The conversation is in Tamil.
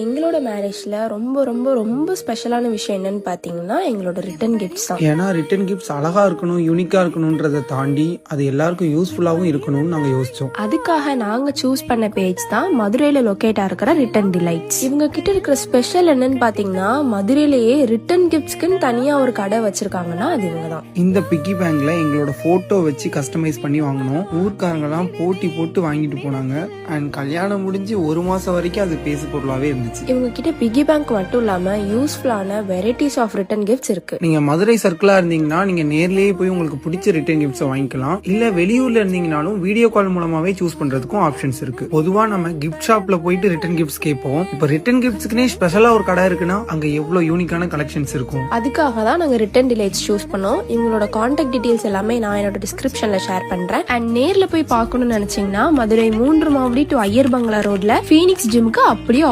எங்களோட மேரேஜ்ல ரொம்ப ரொம்ப ரொம்ப ஸ்பெஷலான விஷயம் என்னன்னு பாத்தீங்கன்னா எங்களோட ரிட்டர்ன் கிஃப்ட்ஸ் தான். ஏன்னா ரிட்டர்ன் கிஃப்ட்ஸ் அழகா இருக்கணும், யூனிக்கா இருக்கணும்ன்றதை தாண்டி அது எல்லாருக்கும் யூஸ்ஃபுல்லாகவும் இருக்கணும்னு நாங்கள் யோசிச்சோம். அதுக்காக நாங்க சூஸ் பண்ண பேஜ் தான் மதுரையில லொகேட்டா இருக்கிற ரிட்டர்ன் டிலைட்ஸ். இவங்க கிட்ட இருக்கிற ஸ்பெஷல் என்னன்னு பாத்தீங்கன்னா மதுரையிலேயே ரிட்டர்ன் கிஃப்ட்ஸ்க்குன்னு தனியா ஒரு கடை வச்சிருக்காங்கன்னா அது இவங்க தான். இந்த பிக்கி பேங்க்ல எங்களோட போட்டோ வச்சு கஸ்டமைஸ் பண்ணி வாங்கினோம். ஊர்க்காரங்கெல்லாம் போட்டி போட்டு வாங்கிட்டு போனாங்க. அண்ட் கல்யாணம் முடிஞ்சு 1 மாசம் வரைக்கும் அது பேசு பொருளாவே இருந்துச்சு. இவங்க கிட்ட பிக்கி பேங்க் மட்டும் இல்லாம யூஸ்ஃபுல்லான வெரைட்டிஸ் ஆஃப் ரிட்டர்ன் கிஃப்ட்ஸ் இருக்கு. நீங்க மதுரை சர்க்கிளா இருந்தீங்கன்னா நீங்க நேர்லயே போய் உங்களுக்கு பிடிச்ச ரிட்டர்ன் கிஃப்ட்ஸ் வாங்கிக்கலாம். இல்ல வெளியூர்ல இருந்தீங்கனாலும் வீடியோ கால் மூலமாவே சூஸ் பண்றதுக்கும் ஆப்ஷன்ஸ் இருக்கு. பொதுவா நம்ம கிஃப்ட் ஷாப்ல போயிட்டு ரிட்டர்ன் கிஃப்ட்ஸ் கேட்போம். இப்ப ரிட்டர்ன் கிஃப்ட்ஸ்க்குனே ஸ்பெஷலா ஒரு கடை இருக்குன்னா அங்க எவ்வளவு யூனிக்கான கலெக்ஷன்ஸ் இருக்கும். அதுக்காக தான் நாங்க ரிட்டர்ன் டிலைட்ஸ் சூஸ் பண்ணோம். இவங்களோட கான்டாக்ட் டீடைல்ஸ் எல்லாமே நான் என்னோட டிஸ்கிரிப்ஷன்ல ஷேர் பண்றேன். அண்ட் நேர்ல போய் பார்க்கணும்னு நினைச்சீங்கன்னா மதுரை 3 மாவடி டு ஐயர் பங்களா ரோட்ல ஃபீனிக்ஸ் ஜிம்க்கு அப்படியே